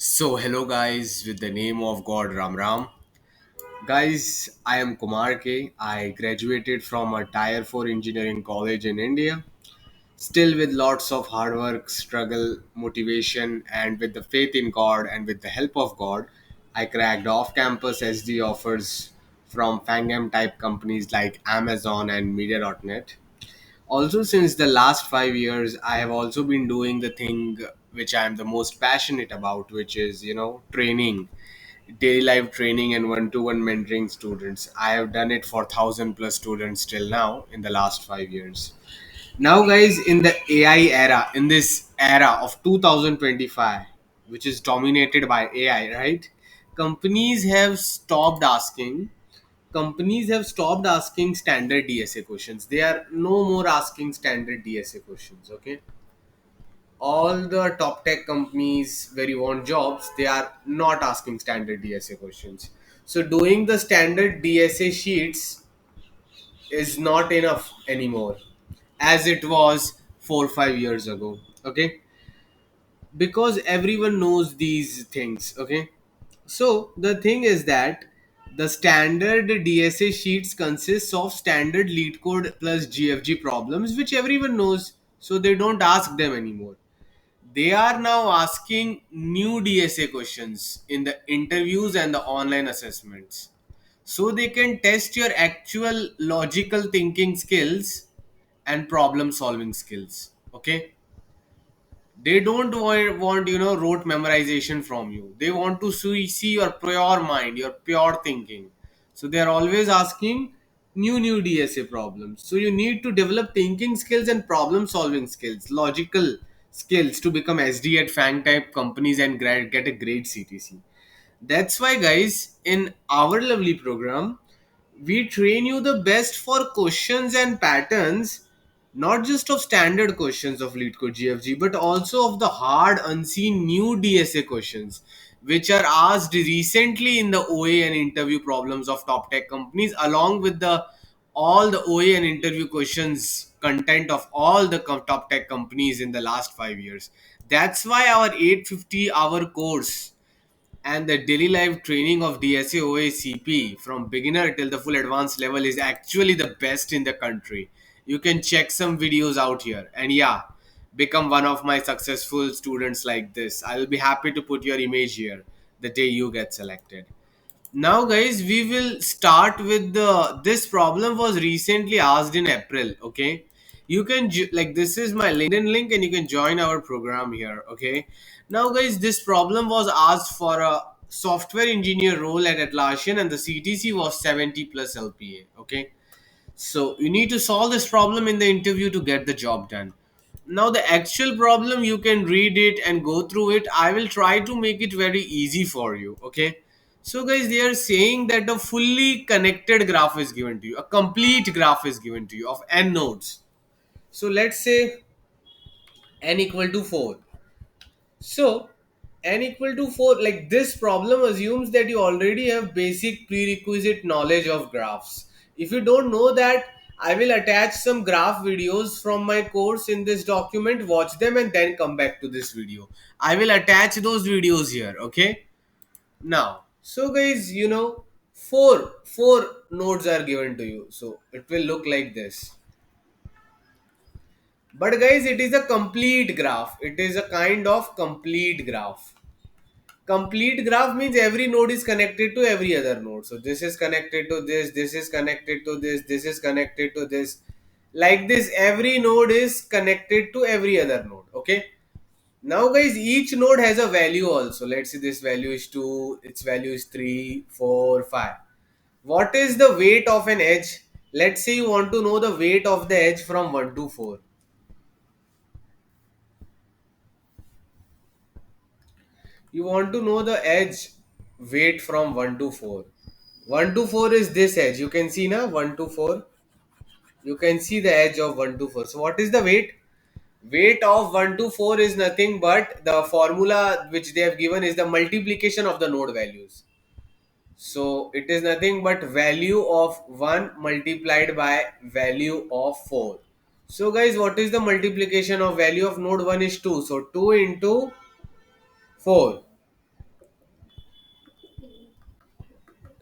So, hello guys, with the name of God Ram Ram. Guys, I am Kumar K. I graduated from a Tier 4 engineering college in India. Still, with lots of hard work, struggle, motivation, and with the faith in God and with the help of God, I cracked off campus SD offers from Fangam type companies like Amazon and Media.net. Also, since the last 5 years, I have also been doing the thing which I am the most passionate about, which is, training, daily life training and one-to-one mentoring students. I have done it for 1,000 plus students till now in the last 5 years. Now, guys, in the AI era, in this era of 2025, which is dominated by AI, right? Companies have stopped asking companies have stopped asking standard DSA questions. They are no more asking standard DSA questions. Okay, all the top tech companies where you want jobs, they are not asking standard DSA questions. So doing the standard DSA sheets is not enough anymore, as it was 4 or 5 years ago. Okay, because everyone knows these things. Okay, so the thing is that the standard DSA sheets consists of standard lead code plus GFG problems, which everyone knows. So they don't ask them anymore. They are now asking new DSA questions in the interviews and the online assessments. So they can test your actual logical thinking skills and problem solving skills. Okay, they don't want rote memorization from you. They want to see your pure mind, your pure thinking. So they are always asking new DSA problems. So you need to develop thinking skills and problem solving skills, logical skills to become SD at Fang type companies and get a great CTC. That's why, guys, in our lovely program, we train you the best for questions and patterns, not just of standard questions of lead code GFG, but also of the hard, unseen new DSA questions, which are asked recently in the OA and interview problems of top tech companies, along with the all the OA and interview questions content of all the top tech companies in the last 5 years. That's why our 850-hour course and the daily life training of DSA OACP from beginner till the full advanced level is actually the best in the country. You can check some videos out here and yeah, become one of my successful students like this. I will be happy to put your image here the day you get selected. Now, guys, we will start with the. This problem was recently asked in April. Okay, you can like this is my LinkedIn link, and you can join our program here. Okay, now, guys, this problem was asked for a software engineer role at Atlassian, and the CTC was 70 plus LPA. Okay, so you need to solve this problem in the interview to get the job done. Now the actual problem, you can read it and go through it. I will try to make it very easy for you. Okay. So guys, they are saying that a fully connected graph is given to you. A complete graph is given to you of n nodes. So let's say n equal to 4. So n equal to 4, like this problem assumes that you already have basic prerequisite knowledge of graphs. If you don't know that, I will attach some graph videos from my course in this document, watch them and then come back to this video. I will attach those videos here, okay? Now, so guys, four nodes are given to you. So it will look like this. But guys, it is a complete graph. It is a kind of complete graph. Complete graph means every node is connected to every other node. So this is connected to this is connected to this is connected to this. Like this, every node is connected to every other node. Okay. Now, guys, each node has a value also. Let's say this value is 2, its value is 3, 4, 5. What is the weight of an edge? Let's say you want to know the weight of the edge from 1 to 4. You want to know the edge weight from 1 to 4. 1 to 4 is this edge. You can see now 1 to 4. You can see the edge of 1 to 4. So what is the weight? Weight of 1 to 4 is nothing but the formula which they have given is the multiplication of the node values. So it is nothing but value of 1 multiplied by value of 4. So guys, what is the multiplication of value of node 1 is 2. So 2 into 4.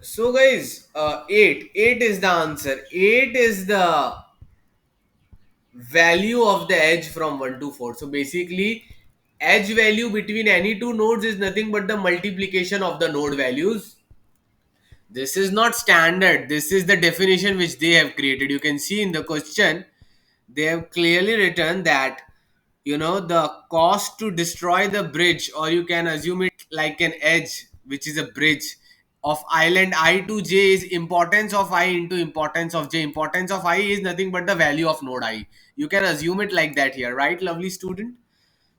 So guys, 8 is the answer. 8 is the value of the edge from 1 to 4. So basically, edge value between any two nodes is nothing but the multiplication of the node values. This is not standard. This is the definition which they have created. You can see in the question, they have clearly written that, the cost to destroy the bridge, or you can assume it like an edge, which is a bridge of island I to j, is importance of I into importance of j. Importance of I is nothing but the value of node I. You can assume it like that here, right, lovely student?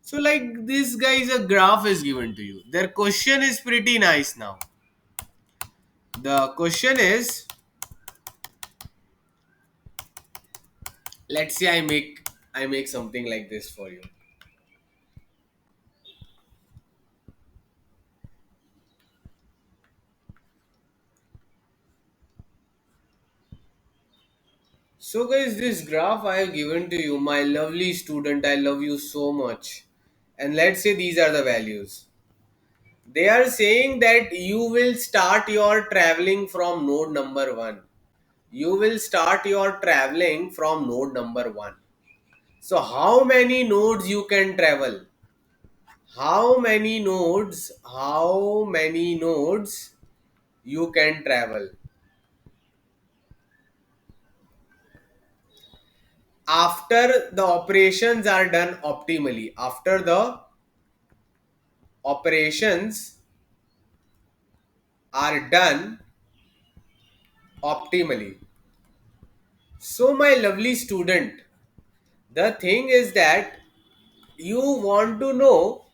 So like this guys, a graph is given to you. Their question is pretty nice. Now the question is, let's say I make something like this for you. So guys, this graph I have given to you, my lovely student, I love you so much. And let's say these are the values. They are saying that you will start your traveling from node number 1. You will start your traveling from node number 1. So how many nodes you can travel? How many nodes you can travel after the operations are done optimally? After the operations are done optimally. So, my lovely student, the thing is that you want to know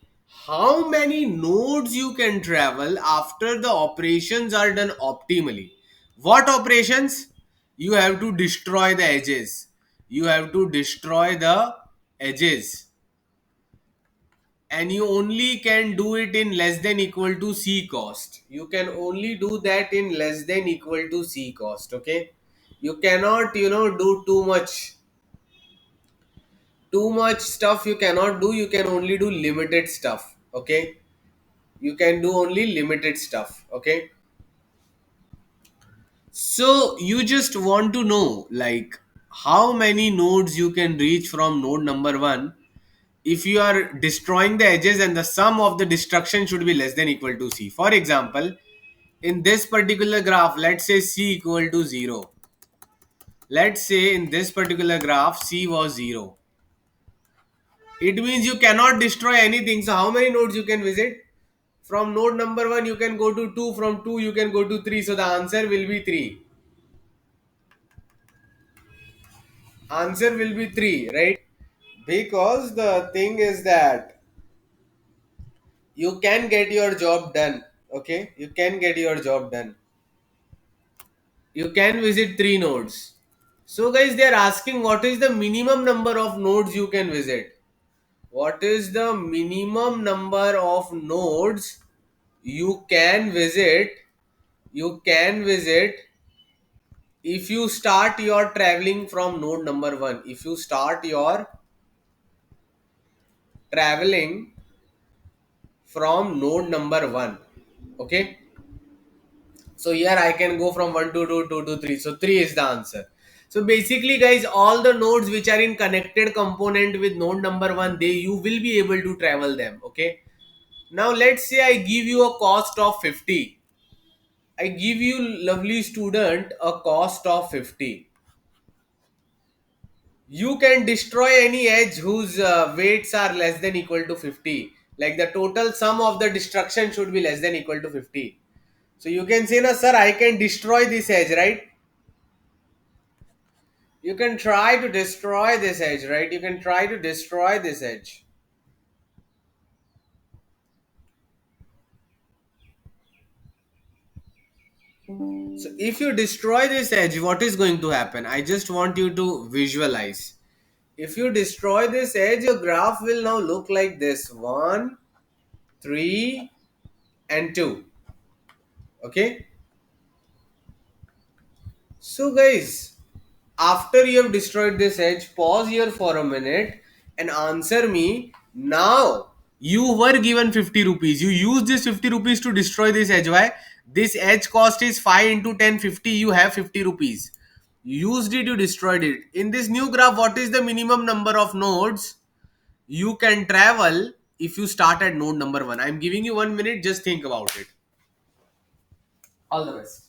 how many nodes you can travel after the operations are done optimally. What operations? You have to destroy the edges. You have to destroy the edges, and you only can do it in less than equal to c cost. You can only do that in less than equal to c cost. Okay, you cannot do too much stuff. You cannot do, you can only do limited stuff. Okay, you can do only limited stuff. Okay, so you just want to know like how many nodes you can reach from node number 1 if you are destroying the edges, and the sum of the destruction should be less than equal to c. For example, in this particular graph, let's say c equal to 0. Let's say in this particular graph c was 0. It means you cannot destroy anything. So how many nodes you can visit? From node number 1 you can go to 2, from 2 you can go to 3. So the answer will be 3. Answer will be 3, right? Because the thing is that you can get your job done. Okay, you can get your job done. You can visit 3 nodes. So guys, they are asking what is the minimum number of nodes you can visit. What is the minimum number of nodes you can visit? You can visit if you start your traveling from node number 1. If you start your traveling from node number 1. Okay, so here I can go from 1 to 2, 2 to 3. So 3 is the answer. So basically guys, all the nodes which are in connected component with node number 1, they you will be able to travel them. Okay, now let's say I give you a cost of 50. I give you, lovely student, a cost of 50. You can destroy any edge whose weights are less than equal to 50. Like the total sum of the destruction should be less than equal to 50. So you can say, no, sir, I can destroy this edge, right? You can try to destroy this edge, right? You can try to destroy this edge. So if you destroy this edge, what is going to happen? I just want you to visualize. If you destroy this edge, your graph will now look like this: 1, 3, and 2. Okay. So guys, after you have destroyed this edge, pause here for a minute and answer me. Now, you were given 50 rupees. You used this 50 rupees to destroy this edge. Why? This edge cost is 5 into 10 50. You have 50 rupees. You used it, you destroyed it. In this new graph, what is the minimum number of nodes you can travel if you start at node number 1? I'm giving you 1 minute, just think about it. All the best.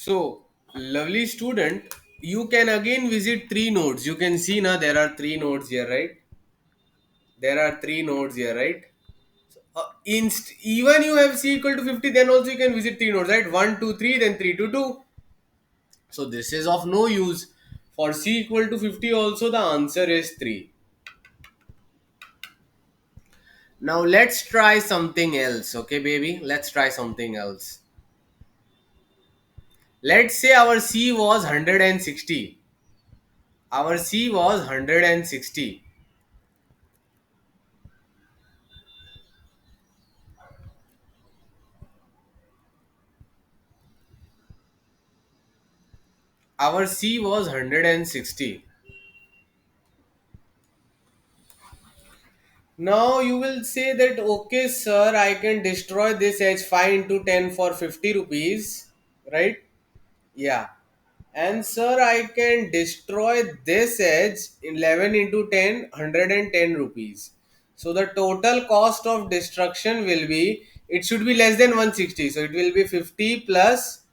So, lovely student, you can again visit three nodes. You can see now there are three nodes here, right? There are three nodes here, right? Even you have c equal to 50, then also you can visit three nodes, right? 1, 2, 3, then 3 to 2. So this is of no use. For c equal to 50 also the answer is 3. Now let's try something else, okay baby? Let's try something else. Let's say our c was 160. Our c was 160. Our c was 160. Now you will say that okay sir, I can destroy this edge 5 into 10 for 50 rupees, right? Yeah. And sir, I can destroy this edge 11 into 10, 110 rupees. So the total cost of destruction will be, it should be less than 160. So it will be 50 plus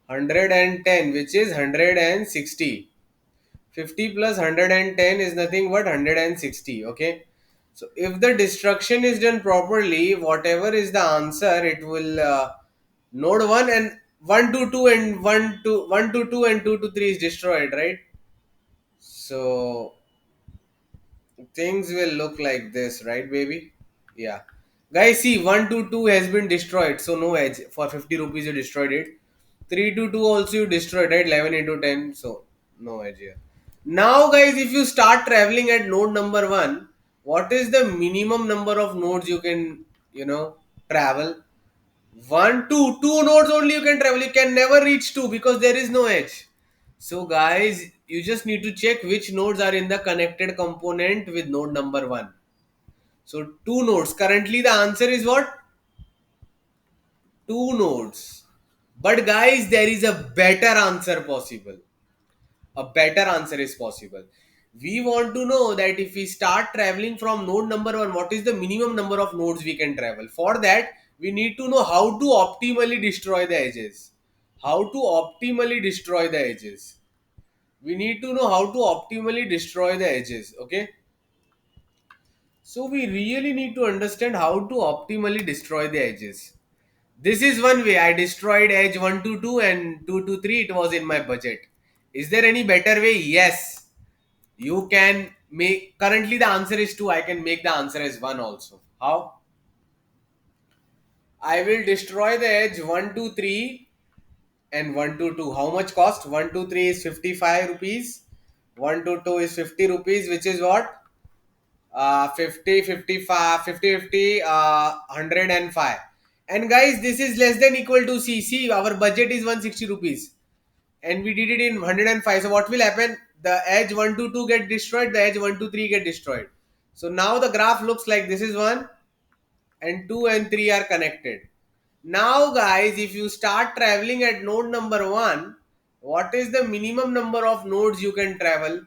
110, which is 160. 50 plus 110 is nothing but 160. Okay. So if the destruction is done properly, whatever is the answer, it will node 1 and 1 to 2 and 1 to 2 and 2 to 3 is destroyed, right? So things will look like this, right, baby? Yeah. Guys, see, 1 to 2 has been destroyed, so no edge. For 50 rupees, you destroyed it. 3 to 2 also you destroyed, right? 11 into 10, so no edge here. Now, guys, if you start traveling at node number 1, what is the minimum number of nodes you can, travel? One, two nodes only you can travel. You can never reach two because there is no edge. So, guys, you just need to check which nodes are in the connected component with node number 1. So, two nodes. Currently, the answer is what? Two nodes. But, guys, there is a better answer possible. A better answer is possible. We want to know that if we start traveling from node number 1, what is the minimum number of nodes we can travel? For that, we need to know how to optimally destroy the edges. How to optimally destroy the edges. We need to know how to optimally destroy the edges. Okay. So we really need to understand how to optimally destroy the edges. This is one way. I destroyed edge 1 to 2 and 2 to 3. It was in my budget. Is there any better way? Yes. You can make, currently the answer is 2. I can make the answer as 1 also. How? I will destroy the edge 1 to 3 and 1 to 2. How much cost? 1 to 3 is 55 rupees. 1 to 2 is 50 rupees, which is what? 50, 55, 50, 50, 105. And guys, this is less than equal to C. See, our budget is 160 rupees. And we did it in 105. So what will happen? The edge 1 to 2 get destroyed, the edge 1 to 3 get destroyed. So now the graph looks like this is 1 and 2 and 3 are connected. Now guys, if you start traveling at node number 1, what is the minimum number of nodes you can travel?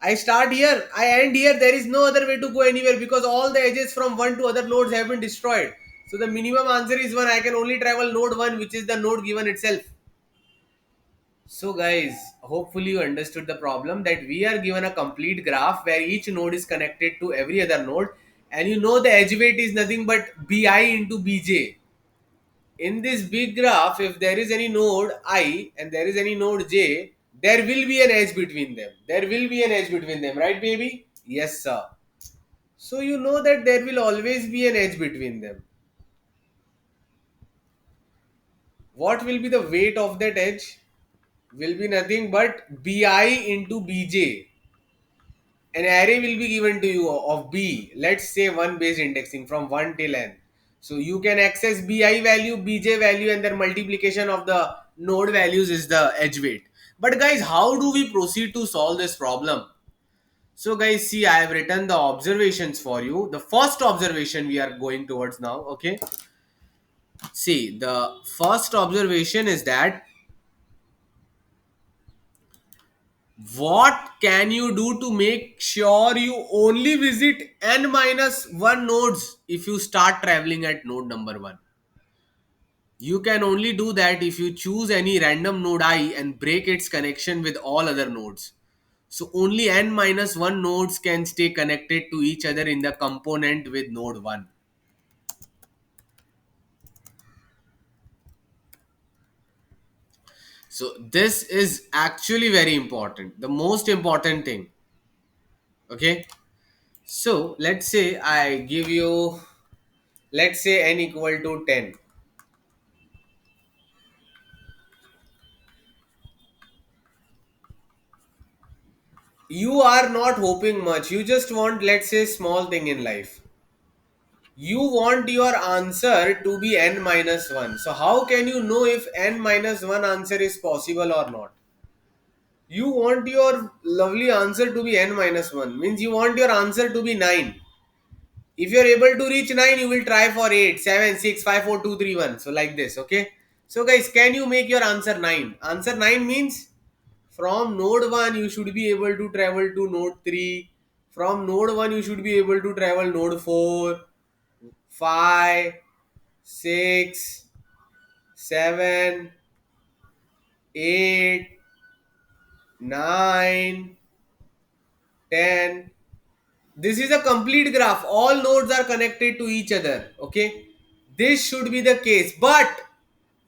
I start here, I end here. There is no other way to go anywhere because all the edges from 1 to other nodes have been destroyed. So the minimum answer is 1. I can only travel node 1, which is the node given itself. So guys, hopefully you understood the problem that we are given a complete graph where each node is connected to every other node, and you know the edge weight is nothing but bi into bj. In this big graph, if there is any node I and there is any node j, there will be an edge between them. There will be an edge between them, right baby? Yes sir. So you know that there will always be an edge between them. What will be the weight of that edge? Will be nothing but bi into bj. an array will be given to you of b, let's say 1 based indexing from 1 till n. So you can access bi value, bj value, and then multiplication of the node values is the edge weight. But guys, how do we proceed to solve this problem? So guys, see, I have written the observations for you. The first observation we are going towards now. Okay, see, the first observation is that what can you do to make sure you only visit n minus 1 nodes if you start traveling at node number 1? You can only do that if you choose any random node I and break its connection with all other nodes. So only n minus 1 nodes can stay connected to each other in the component with node 1. So this is actually very important, the most important thing. Okay. So let's say I give you, let's say n equal to 10. You are not hoping much. You just want, let's say, small thing in life. You want your answer to be n minus 1. So how can you know if n minus 1 answer is possible or not? You want your lovely answer to be n minus 1. Means you want your answer to be 9. If you're able to reach 9, you will try for 8, 7, 6, 5, 4, 2, 3, 1. So like this, okay? So guys, can you make your answer 9? Answer 9 means from node 1 you should be able to travel to node 3. From node 1 you should be able to travel node 4, 5, 6, 7, 8, 9, 10. This is a complete graph. All nodes are connected to each other. Okay. This should be the case. But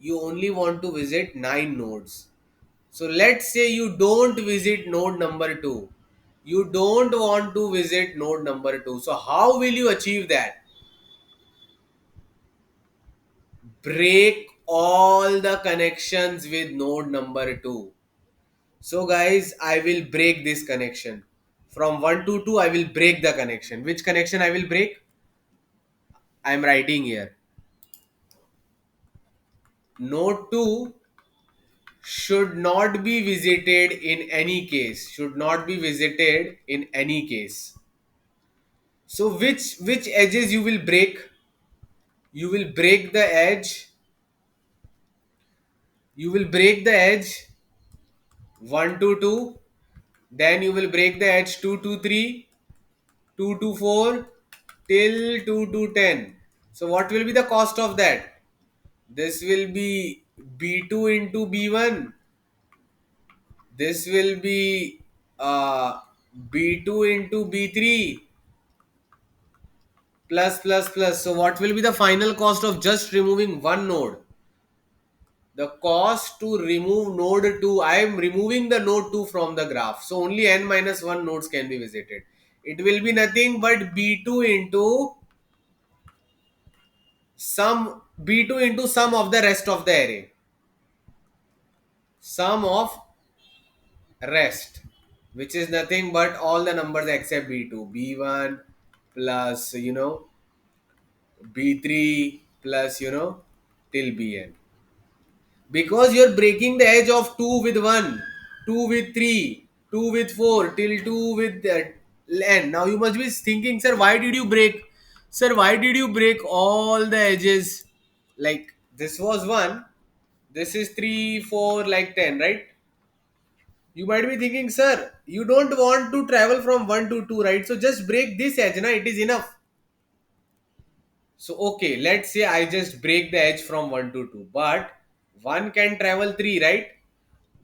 you only want to visit 9 nodes. So let's say you don't visit node number 2. You don't want to visit node number 2. So how will you achieve that? Break all the connections with node number 2. So guys, I will break this connection. From 1 to 2, I will break the connection. Which connection I will break? I am writing here. Node 2 should not be visited in any case. Should not be visited in any case. So which edges you will break? You will break the edge. You will break the edge 1 to 2. Then you will break the edge 2 to 3, 2 to 4 till 2 to 10. So what will be the cost of that? This will be B2 into B1. This will be B2 into B3 plus plus plus. So what will be the final cost of just removing one node? The cost to remove node 2, I am removing the node 2 from the graph. So only n minus 1 nodes can be visited. It will be nothing but B2 into sum of the rest of the array. Sum of rest, which is nothing but all the numbers except b2, b1 plus b3 plus till bn, because you're breaking the edge of 2 with 1, 2 with 3, 2 with 4 till 2 with n. Now you must be thinking, sir, why did you break, sir, why did you break all the edges? Like this was 1, this is 3, 4, like 10, right? You might be thinking, sir, you don't want to travel from 1 to 2, right? So just break this edge, na? It is enough. So, okay, let's say I just break the edge from 1 to 2, but 1 can travel 3, right?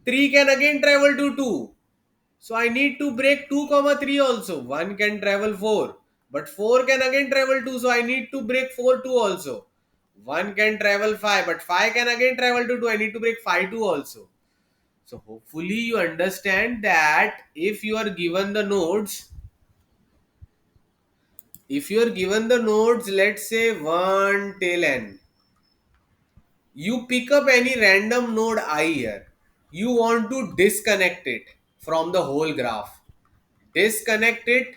3 can again travel to 2. So, I need to break 2 comma 3 also. 1 can travel 4, but 4 can again travel 2. So, I need to break 4 2 also. 1 can travel 5, but 5 can again travel to 2. I need to break 5 2 also. So hopefully you understand that if you are given the nodes, let's say 1 till n, you pick up any random node I here. You want to disconnect it from the whole graph. disconnect it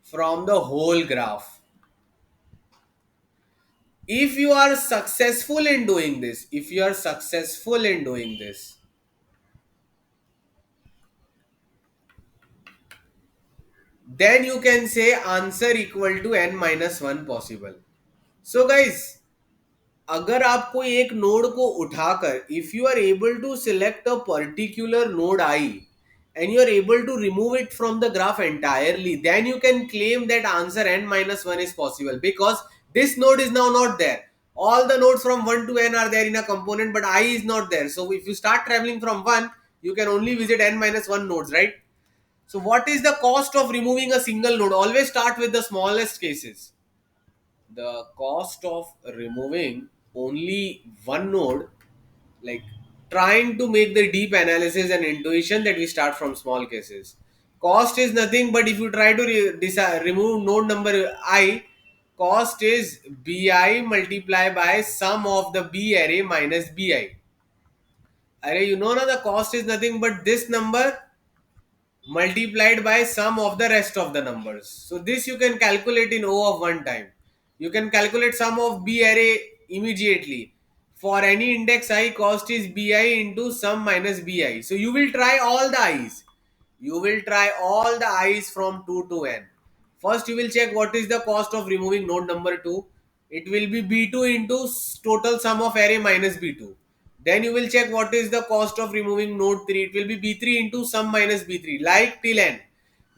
from the whole graph. If you are successful in doing this, if you are successful in doing this, then you can say answer equal to n minus 1 possible. So guys, अगर आप कोई एक node को उठाकर, if you are able to select a particular node I and you are able to remove it from the graph entirely, then you can claim that answer n minus 1 is possible, because this node is now not there. All the nodes from 1 to n are there in a component, but I is not there. So if you start traveling from 1, you can only visit n minus 1 nodes, right? So what is the cost of removing a single node? Always start with the smallest cases. The cost of removing only one node, like trying to make the deep analysis and intuition, that we start from small cases. Cost is nothing but if you try to remove node number I, cost is bi multiplied by sum of the b array minus bi. Array, you know, na, the cost is nothing but this number multiplied by sum of the rest of the numbers. So this you can calculate in O of one time. You can calculate sum of B array immediately. For any index I, cost is Bi into sum minus Bi. So you will try all the i's. You will try all the i's from 2 to n. First you will check what is the cost of removing node number 2. It will be B2 into total sum of array minus B2. Then you will check what is the cost of removing node 3. It will be B3 into sum minus B3, like till n.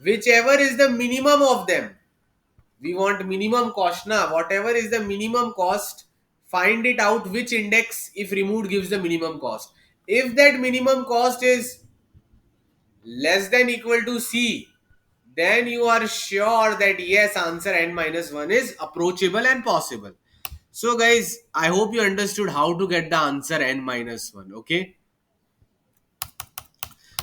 Whichever is the minimum of them. We want minimum cost now. Whatever is the minimum cost, find it out which index if removed gives the minimum cost. If that minimum cost is less than equal to C, then you are sure that yes, answer n minus 1 is approachable and possible. So guys, I hope you understood how to get the answer n minus 1. Okay.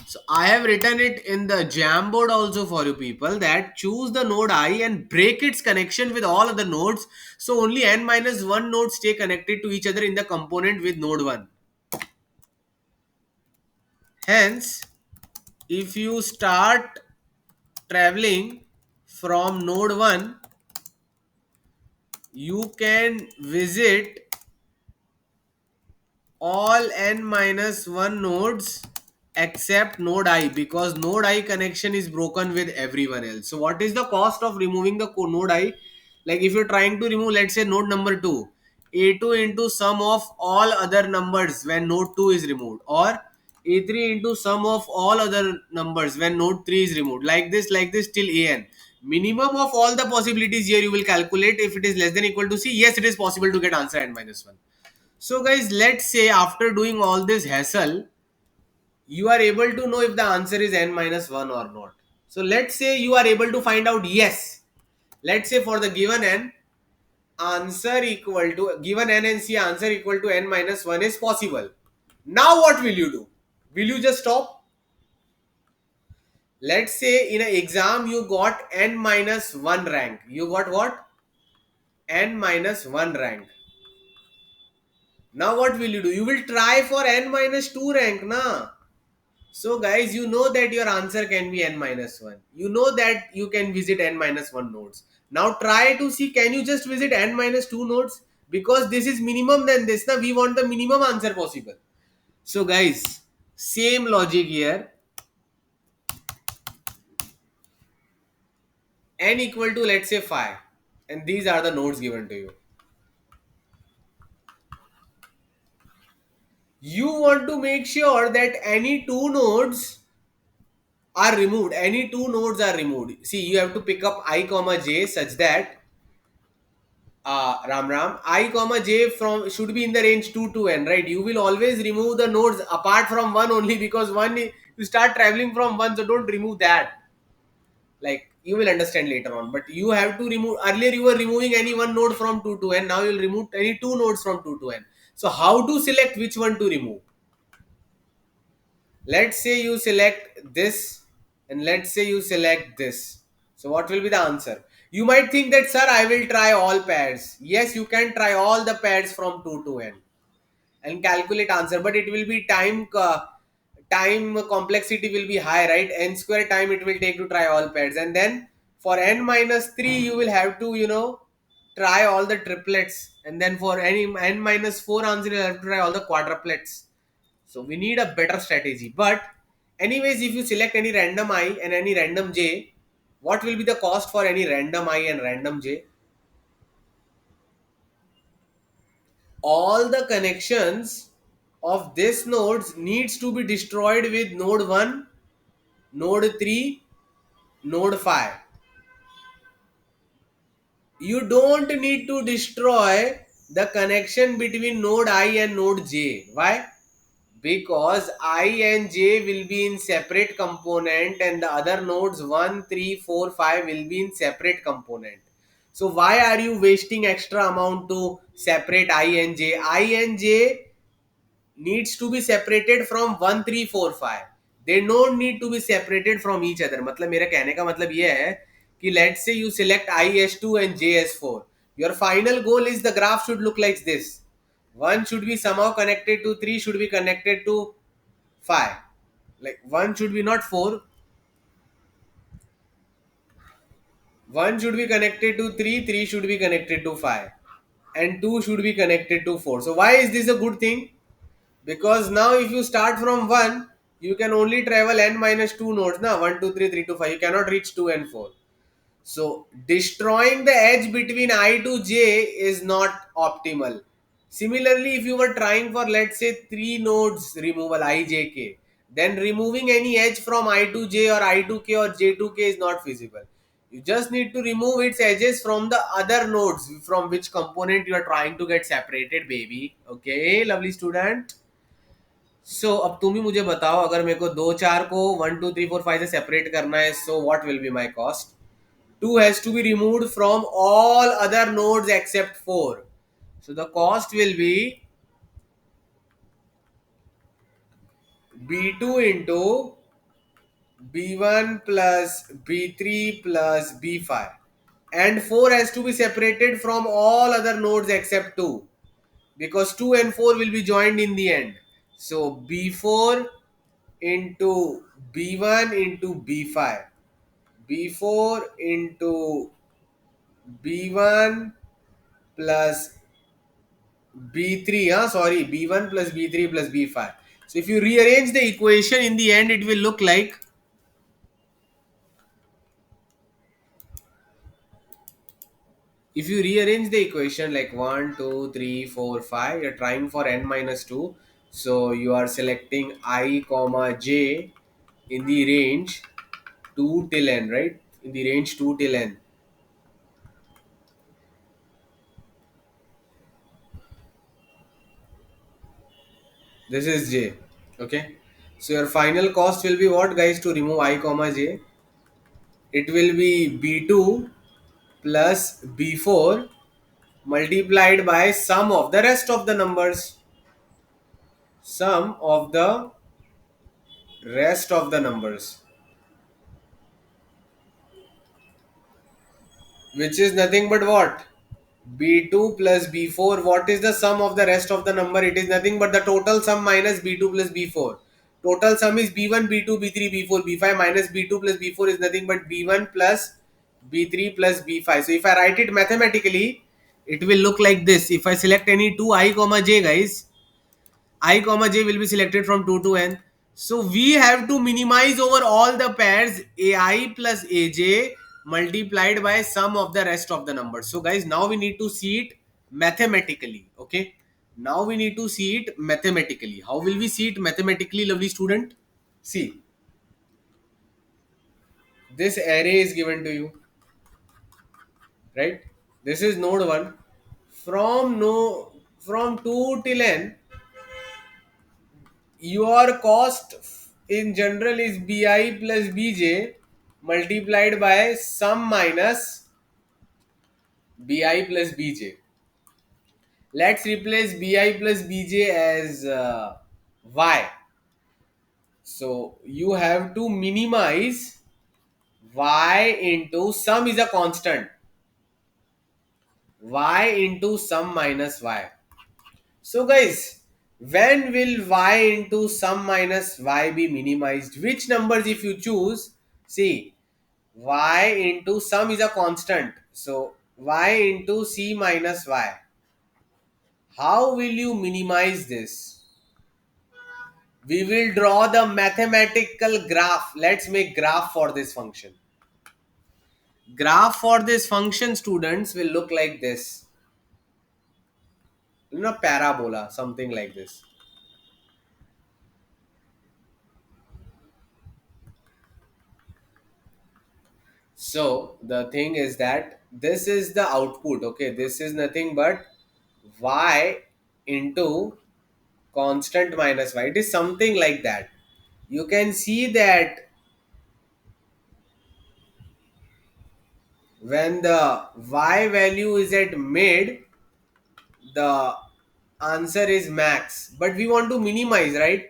So I have written it in the Jamboard also for you people, that choose the node I and break its connection with all other nodes. So only n minus 1 nodes stay connected to each other in the component with node 1. Hence, if you start traveling from node 1, you can visit all n minus 1 nodes except node I, because node I connection is broken with everyone else. So what is the cost of removing the node I? Like if you're trying to remove, let's say, node number 2, a2 into sum of all other numbers when node 2 is removed, or a3 into sum of all other numbers when node 3 is removed, like this till an. Minimum of all the possibilities here you will calculate. If it is less than equal to C, yes, it is possible to get answer n minus 1. So guys, let's say after doing all this hassle, you are able to know if the answer is n minus 1 or not. So let's say you are able to find out yes. Let's say for the given n, answer equal to, given n and c, answer equal to n minus 1 is possible. Now what will you do? Will you just stop? Let's say in an exam you got n minus 1 rank. You got what? N minus 1 rank. Now what will you do? You will try for n minus 2 rank, na? So guys, you know that your answer can be n minus 1. You know that you can visit n minus 1 nodes. Now try to see, can you just visit n minus 2 nodes? Because this is minimum than this. Now we want the minimum answer possible. So guys, same logic here. N equal to, let's say, 5. And these are the nodes given to you. You want to make sure that any two nodes are removed. Any two nodes are removed. See, you have to pick up I comma j such that Ram, I comma j from should be in the range 2 to n, right? You will always remove the nodes apart from 1 only, because 1 you start traveling from 1, so don't remove that. Like, you will understand later on, but you have to remove. Earlier you were removing any one node from 2 to n, now you will remove any two nodes from 2 to n. So how to select which one to remove? Let's say you select this, and let's say you select this. So what will be the answer? You might think that, sir, I will try all pairs. Yes, you can try all the pairs from 2 to n and calculate answer, but it will be time complexity will be high, right? N square time it will take to try all pairs, and then for n minus 3 you will have to, try all the triplets, and then for any n minus 4 answer you have to try all the quadruplets. So we need a better strategy. But anyways, if you select any random I and any random j, what will be the cost for any random I and random j? All the connections of this nodes needs to be destroyed with node 1, node 3, node 5. You don't need to destroy the connection between node I and node j. Why? Because I and j will be in separate component and the other nodes 1, 3, 4, 5 will be in separate component. So why are you wasting extra amount to separate I and j? I and j needs to be separated from 1, 3, 4, 5. They don't need to be separated from each other. मतलब मेरा कहने का मतलब ये है कि let's say you select IS2 and JS4. Your final goal is the graph should look like this. 1 should be somehow connected to 3, should be connected to 5. Like 1 should be not 4. 1 should be connected to 3, 3 should be connected to 5. And 2 should be connected to 4. So why is this a good thing? Because now if you start from 1, you can only travel n minus 2 nodes. Now 1, 2, 3, 3 to 5. You cannot reach 2 and 4. So destroying the edge between I to j is not optimal. Similarly, if you were trying for, let's say, 3 nodes removal I, j, k, then removing any edge from I to j or I to k or j to k is not feasible. You just need to remove its edges from the other nodes from which component you are trying to get separated, baby. Okay, lovely student. सो अब तुम ही मुझे बताओ, अगर मेरे को दो चार को 1 2 3 4 5 से सेपरेट करना है, so what will be my cost? 2 has to be removed from all other nodes except 4. So the cost will be b2 into b1 plus b3 plus b5, and 4 has to be separated from all other nodes except 2, because 2 and 4 will be joined in the end. So b4 into b1 into b5, b4 into b1 plus b3, sorry, b1 plus b3 plus b5. So if you rearrange the equation, in the end it will look like, if you rearrange the equation like 1 2 3 4 5, you're trying for n minus 2, so you are selecting I comma j in the range 2 till n, right? In the range 2 till n. This is j. Okay. So your final cost will be what, guys, to remove I comma j? It will be b2 plus b4 multiplied by sum of the rest of the numbers. Sum of the rest of the numbers. Which is nothing but what? b2 plus b4. What is the sum of the rest of the number? It is nothing but the total sum minus b2 plus b4. Total sum is b1, b2, b3, b4, b5 minus b2 plus b4 is nothing but b1 plus b3 plus b5. So if I write it mathematically, it will look like this. If I select any two I comma j, guys, I comma j will be selected from 2 to n. So we have to minimize over all the pairs ai plus aj multiplied by sum of the rest of the numbers. So guys, now we need to see it mathematically. Okay, now we need to see it mathematically. How will we see it mathematically, lovely student? See, this array is given to you, right? This is node 1. From no from 2 till n, your cost in general is bi plus bj multiplied by sum minus bi plus bj. Let's replace bi plus bj as y. So you have to minimize y into sum is a constant, y into sum minus y. So guys, When will y into sum minus y be minimized? Which numbers if you choose? See, y into sum is a constant. So y into c minus y. How will you minimize this? We will draw the mathematical graph. Let's make graph for this function. Graph for this function, students, will look like this. Parabola, something like this. So the thing is that this is the output. Okay, this is nothing but y into constant minus y. It is something like that. You can see that when the y value is at mid, the answer is max. But we want to minimize, right?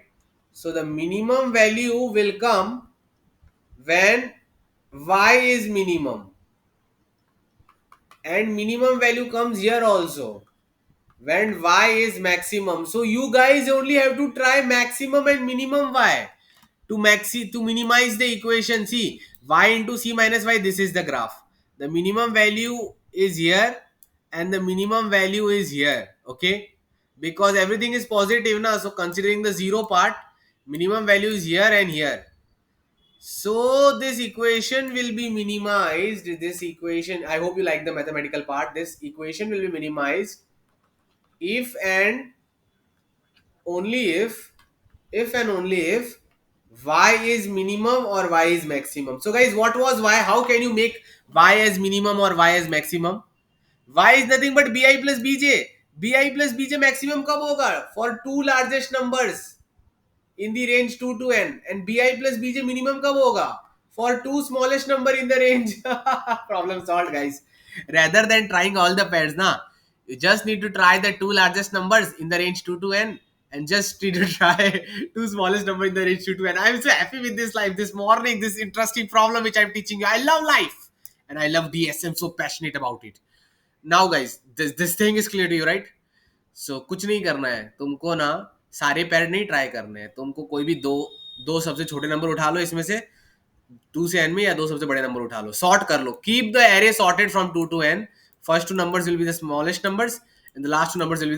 So the minimum value will come when y is minimum, and minimum value comes here also when y is maximum. So you guys only have to try maximum and minimum y to minimize the equation. See, y into c minus y, this is the graph. The minimum value is here and the minimum value is here. Okay, because everything is positive now, so considering the zero part, minimum value is here and here. So this equation will be minimized. This equation, I hope you like the mathematical part. This equation will be minimized if and only if and only if y is minimum or y is maximum. So guys, what was y? How can you make y as minimum or y as maximum? Y is nothing but bi plus bj. Bi plus bj maximum कब होगा? For two largest numbers in the range 2 to n, and bi plus bj minimum कब होगा? For two smallest number in the range. Problem solved, guys. Rather than trying all the pairs, na, you just need to try the two largest numbers in the range 2 to n, and just need to try two smallest number in the range 2 to n. I'm so happy with this life this morning, this interesting problem which I'm teaching you. I love life and I love DS. I'm so passionate about it. Now guys, this thing is clear to you, right? सो कुछ नहीं करना है तुमको ना, सारे पैर नहीं try करने हैं तुमको। कोई भी दो दो सबसे छोटे नंबर उठा लो इसमें से, 2 से n में, या दो सबसे बड़े नंबर उठा लो, सॉर्ट कर लो। Keep the array sorted from 2 to n। First two numbers will be the smallest numbers and the last two numbers will be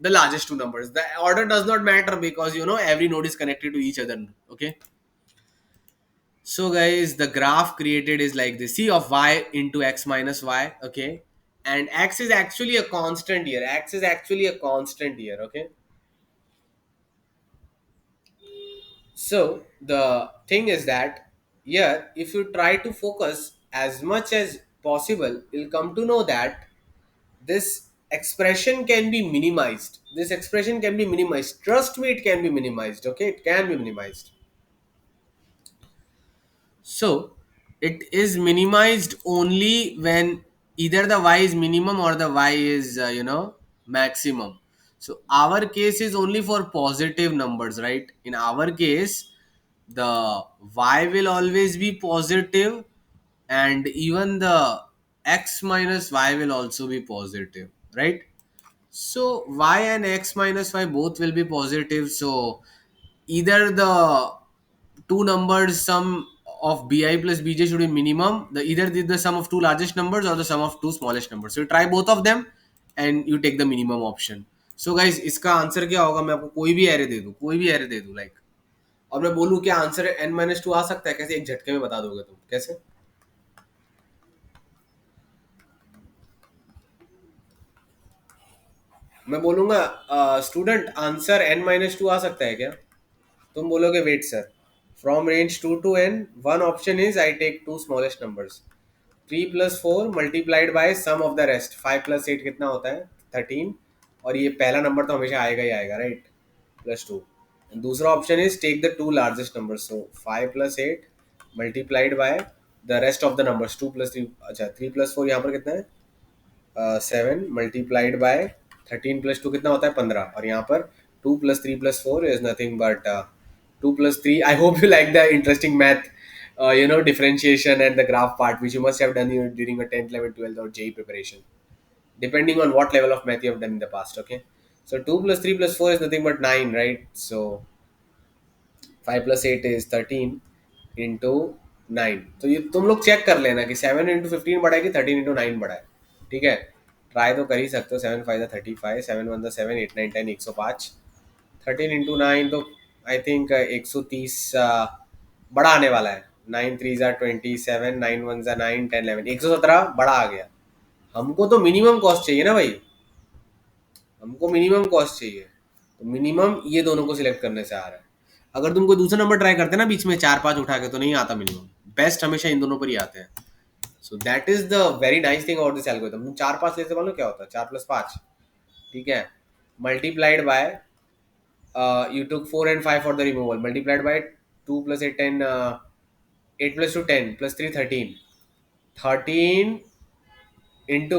the largest two numbers. The order does not matter because every node is connected to each other. Okay, so guys, the graph created is like this. C of y into x minus y. Okay, and x is actually a constant here. X is actually a constant here. Okay, so the thing is that here, if you try to focus as much as possible, you'll come to know that this expression can be minimized. This expression can be minimized. Trust me, it can be minimized. Okay, it can be minimized. So it is minimized only when either the y is minimum or the y is maximum. So our case is only for positive numbers, right? In our case, the y will always be positive, and even the x minus y will also be positive, right? So y and x minus y both will be positive. So either the two numbers sum of bi plus bj should be minimum. Either the sum of two largest numbers or the sum of two smallest numbers. So you try both of them and you take the minimum option. So guys, इसका answer क्या होगा? मैं आपको कोई भी array दे दूं, कोई भी एरे दे दूं लाइक, और मैं बोलूं क्या आंसर n-2 आ सकता है, कैसे एक झटके में बता दोगे तुम? कैसे? मैं बोलूंगा स्टूडेंट आंसर n-2 आ सकता है क्या? तुम बोलोगे wait sir, from range 2 to n, one option is I take two smallest numbers, 3 plus 4 multiplied by sum of the rest, 5 plus 8 कितना होता है? 13। और ये पहला नंबर तो हमेशा आएगा ही आएगा, राइट? +2। दूसरा option is take the two largest number, so 5 plus 8 multiplied by the rest of the numbers, 2 plus 3, अच्छा 3 plus 4 यहाँ पर कितना है? 7 मल्टीप्लाइड बाय 13 plus 2 कितना होता है? 15। और यहाँ पर 2 plus 3 plus 4 is nothing but 2 plus 3। I hope you like the interesting math, differentiation and the graph part, which you must have done during your 10th, 11th, 12th or JE preparation, depending on what level of math you have done in the past. Okay, So 2 plus 3 plus 4 is nothing but 9, right? So 5 plus 8 is 13 into 9. तो ये तुम लोग check कर लेना कि 7 into 15 बड़ा है कि 13 इंटू 9 बड़ा है. ठीक है, ट्राई तो कर ही सकते हो. 7 5 35, 7 1 7, 8 9 10, 105. 13 इंटू 9 तो आई थिंक 130 बड़ा आने वाला है. 9 3 ज़ा 27, 9 1 ज़ा 9, 10 11, 117 बड़ा आ गया. हमको तो मिनिमम कॉस्ट चाहिए ना भाई, हमको मिनिमम कॉस्ट चाहिए. तो मिनिमम ये दोनों को सिलेक्ट करने से आ रहा है. अगर तुम कोई दूसरा नंबर ट्राई करते ना बीच में 4 5 उठा के, तो नहीं आता मिनिमम. बेस्ट हमेशा इन दोनों पर ही आते हैं. So that is the very nice thing about this algorithm. तुम 4 5 लेते मालूम क्या होता है? 4 + 5, ठीक है, multiplied by you took 4 and 5 for the removal, multiplied by 2 plus 8 10, 8 plus 2 10 plus 3 13, 13 into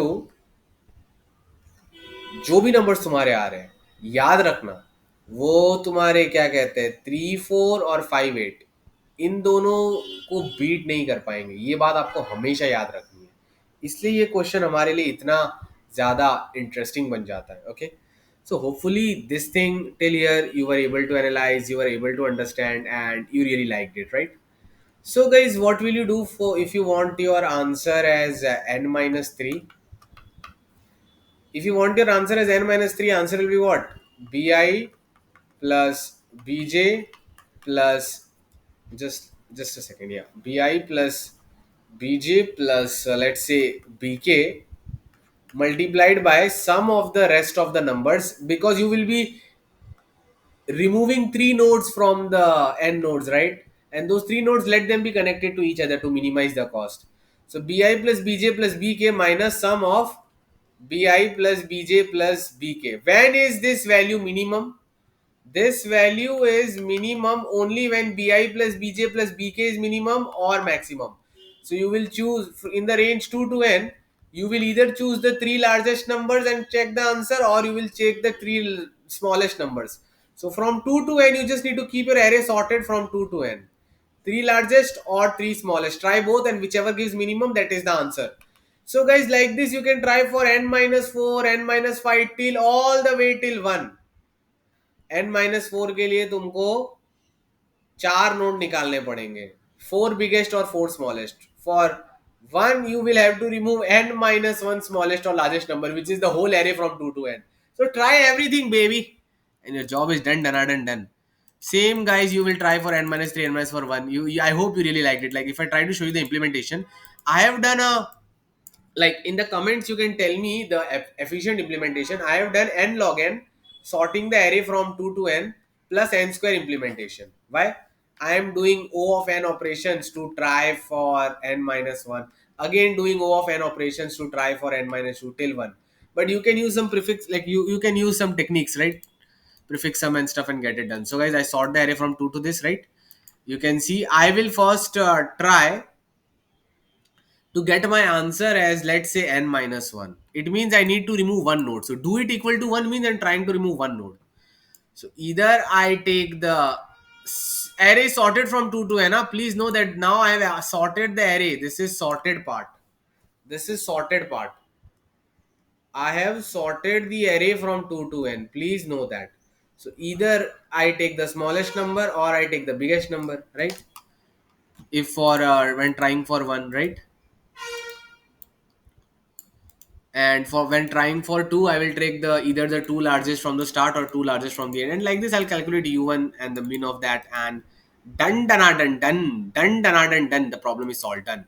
जो भी नंबर्स तुम्हारे आ रहे हैं, याद रखना वो तुम्हारे क्या कहते हैं 3 4 और 5 8, इन दोनों को बीट नहीं कर पाएंगे. ये बात आपको हमेशा याद रखनी है. इसलिए ये क्वेश्चन हमारे लिए इतना ज़्यादा इंटरेस्टिंग बन जाता है. Okay, so hopefully this thing till here you were able to analyze, you were able to understand, and you really liked it, right? So guys, what will you do for if you want your answer as n minus 3? If you want your answer as n minus 3, answer will be what? Bi plus bj plus, just a second, yeah, bi plus bj plus let's say bk multiplied by sum of the rest of the numbers, because you will be removing three nodes from the n nodes, right? And those three nodes, let them be connected to each other to minimize the cost. So bi plus bj plus bk minus sum of bi plus bj plus bk. When is this value minimum? This value is minimum only when bi plus bj plus bk is minimum or maximum. So you will choose in the range 2 to n. You will either choose the three largest numbers and check the answer, or you will check the three smallest numbers. So from 2 to n, you just need to keep your array sorted from 2 to n. Three largest or three smallest. Try both, and whichever gives minimum, that is the answer. So guys, like this, you can try for n minus 4, n minus 5 till all the way till 1. n minus 4 के लिए तुमको चार node निकालने पड़ेंगे, 4 biggest और 4 smallest. For 1 you will have to remove n minus 1 smallest or largest number, which is the whole array from 2 to n. So try everything, baby, and your job is done, done. Same guys, you will try for n minus 3, n minus 4 1. I hope you really liked it. Like if I try to show you the implementation, I have done a, like in the comments you can tell me the efficient implementation. I have done n log n, sorting the array from 2 to n, plus n square implementation. Why? I am doing o of n operations to try for n minus 1, again doing o of n operations to try for n minus 2 till 1. But you can use some prefix, like you can use some techniques, right? Prefix sum and stuff and get it done. So guys, I sort the array from 2 to this, right? You can see I will first try to get my answer as, let's say, n minus 1. It means I need to remove one node. So do it equal to 1 means I'm trying to remove one node. So either I take the array sorted from 2 to n. Please know that now I have sorted the array. This is sorted part. This is sorted part. I have sorted the array from 2 to n. Please know that. So either I take the smallest number or I take the biggest number, right? If for when trying for 1, right? And for when trying for 2, I will take the either the two largest from the start or two largest from the end, and like this I'll calculate u1 and the min of that, and done, the problem is all done.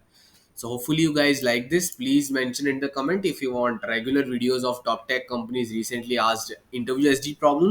So hopefully you guys like this. Please mention in the comment if you want regular videos of top tech companies recently asked interview SD problems.